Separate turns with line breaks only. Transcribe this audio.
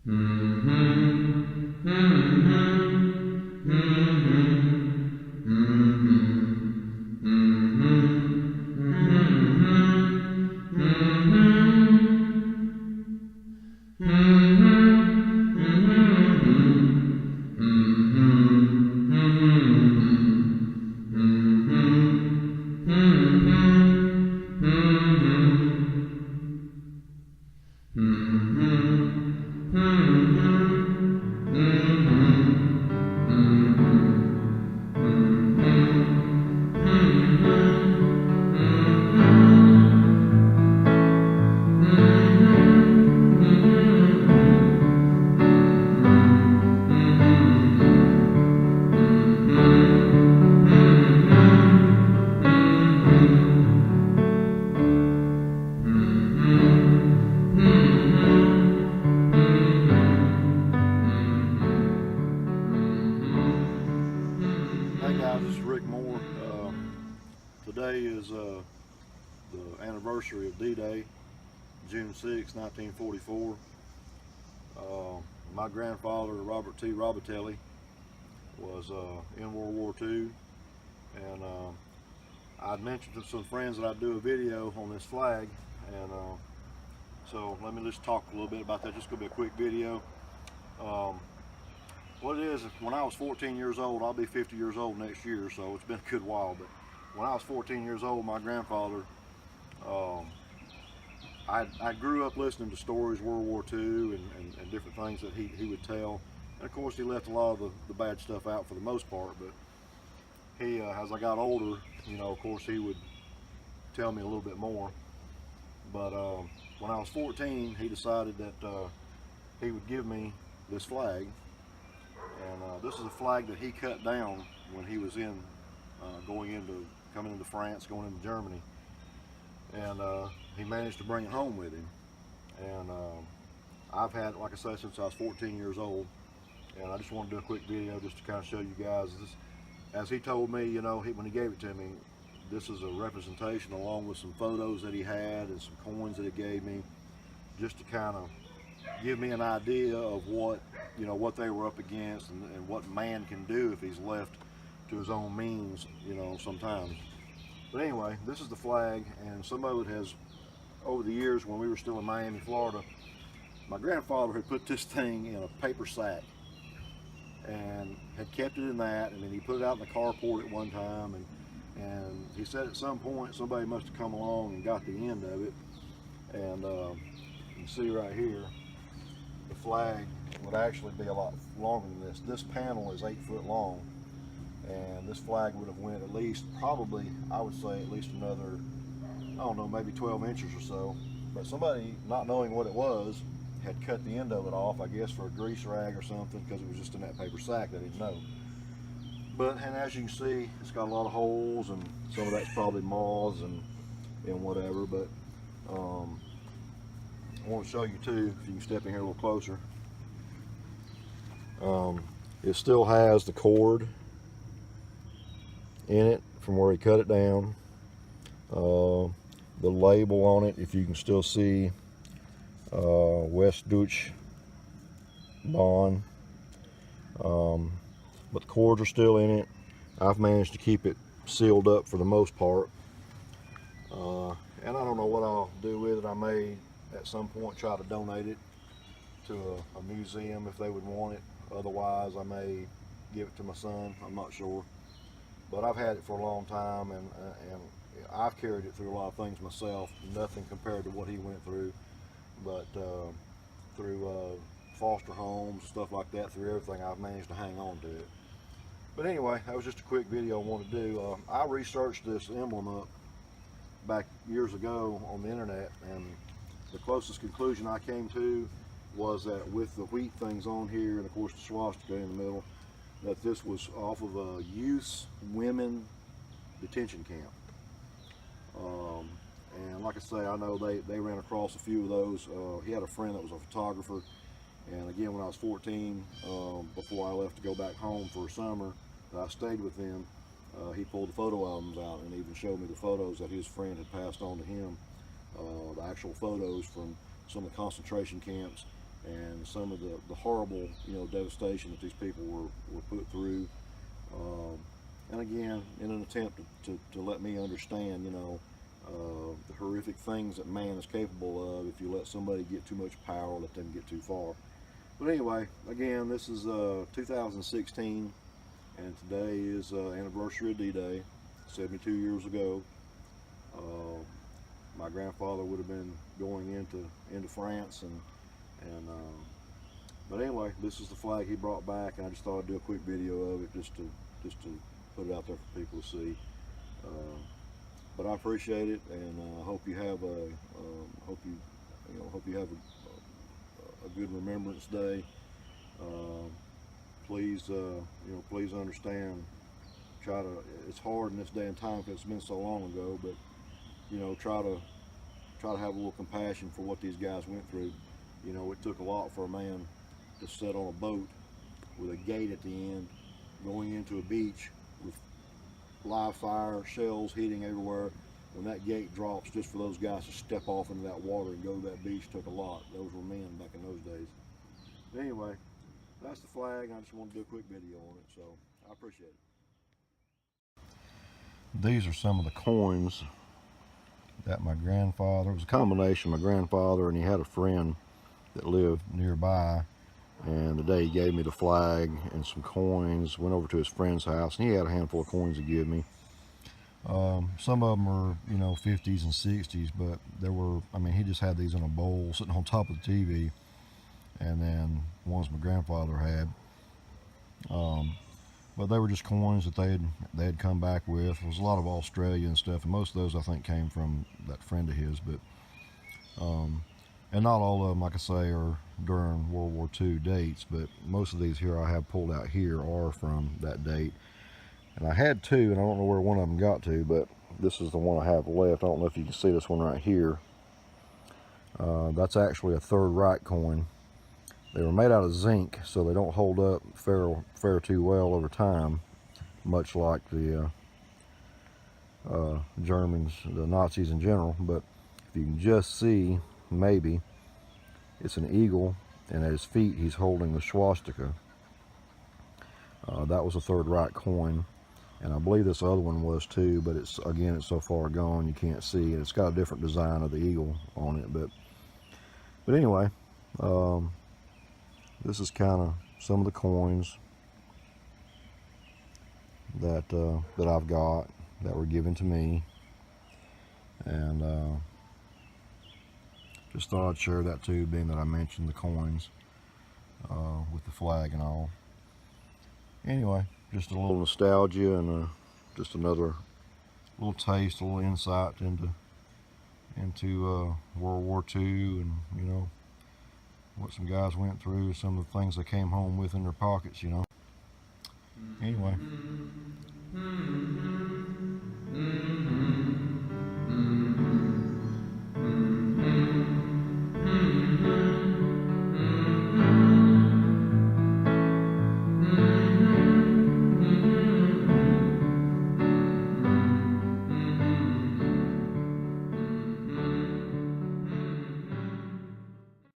Hey guys, this is Rick Moore. Today is the anniversary of D-Day, June 6, 1944. My grandfather, Robert T. Robitelli, was in World War II, and I'd mentioned to some friends that I'd do a video on this flag, and so let me just talk a little bit about that. Just gonna be a quick video. What it is, when I was 14 years old, I'll be 50 years old next year, so it's been a good while, but when I was 14 years old, my grandfather, I grew up listening to stories, World War II, and different things that he would tell. And of course, he left a lot of the bad stuff out for the most part, but he, as I got older, you know, of course, he would tell me a little bit more. But when I was 14, he decided that he would give me this flag. And this is a flag that he cut down when he was coming into France, going into Germany. And he managed to bring it home with him. And I've had it, like I say, since I was 14 years old. And I just want to do a quick video just to kind of show you guys this. As he told me, you know, when he gave it to me, this is a representation along with some photos that he had and some coins that he gave me, just to kind of give me an idea of what, you know, what they were up against, and what man can do if he's left to his own means, you know, sometimes. But anyway, this is the flag, and some of it has, over the years when we were still in Miami, Florida, my grandfather had put this thing in a paper sack and had kept it in that, and then he put it out in the carport at one time, and he said at some point somebody must have come along and got the end of it. And you can see right here, the flag would actually be a lot longer than this. This panel is 8 foot long, and this flag would have went at least, probably, I would say at least another, I don't know, maybe 12 inches or so. But somebody, not knowing what it was, had cut the end of it off, I guess for a grease rag or something, because it was just in that paper sack. They didn't know. But, and as you can see, it's got a lot of holes, and some of that's probably moths and whatever. But I want to show you too, if you can step in here a little closer. It still has the cord in it from where he cut it down. The label on it, if you can still see, Westdeutsche Bahn. But the cords are still in it. I've managed to keep it sealed up for the most part. And I don't know what I'll do with it. I may at some point try to donate it to a museum if they would want it. Otherwise, I may give it to my son. I'm not sure. But I've had it for a long time, and I've carried it through a lot of things myself. Nothing compared to what he went through, but through foster homes, stuff like that, through everything, I've managed to hang on to it. But anyway, that was just a quick video I wanted to do. I researched this emblem up back years ago on the internet, and the closest conclusion I came to was that with the wheat things on here, and of course the swastika in the middle, that this was off of a youth women detention camp. And like I say, I know they ran across a few of those. He had a friend that was a photographer, and again, when I was 14, before I left to go back home for summer, I stayed with him. He pulled the photo albums out and even showed me the photos that his friend had passed on to him, the actual photos from some of the concentration camps and some of the horrible, devastation that these people were put through. And again, in an attempt to let me understand, the horrific things that man is capable of if you let somebody get too much power, let them get too far. But anyway, again, this is 2016, and today is anniversary of D-Day, 72 years ago. My grandfather would have been going into France, but anyway, this is the flag he brought back, and I just thought I'd do a quick video of it just to put it out there for people to see. But I appreciate it, and hope you have hope you have a good Remembrance Day. Please, please understand. It's hard in this day and time because it's been so long ago, but try to have a little compassion for what these guys went through. It took a lot for a man to sit on a boat with a gate at the end, going into a beach with live fire, shells hitting everywhere. When that gate drops, just for those guys to step off into that water and go to that beach took a lot. Those were men back in those days. But anyway, that's the flag. I just wanted to do a quick video on it, so I appreciate it. These are some of the coins that my grandfather, it was a combination, my grandfather and he had a friend that lived nearby, and the day he gave me the flag and some coins, went over to his friend's house, and he had a handful of coins to give me. Some of them are 50s and 60s, but there were, he just had these in a bowl sitting on top of the TV, and then ones my grandfather had, but they were just coins that they had come back with. There was a lot of Australian stuff, and most of those I think came from that friend of his, but and not all of them, like I say, are during World War II dates, but most of these here I have pulled out here are from that date. And I had two, and I don't know where one of them got to, but this is the one I have left. I don't know if you can see this one right here. That's actually a Third Reich coin. They were made out of zinc, so they don't hold up fare too well over time, much like the Germans, the Nazis in general. But if you can just see, maybe, it's an eagle, and at his feet he's holding the swastika. That was a Third Reich coin, and I believe this other one was too, but it's so far gone you can't see it. It's got a different design of the eagle on it, but anyway, this is kind of some of the coins that I've got that were given to me, and just thought I'd share that too, being that I mentioned the coins with the flag and all. Anyway, just a little nostalgia and just another little taste, a little insight into World War II, and what some guys went through, some of the things they came home with in their pockets. Anyway,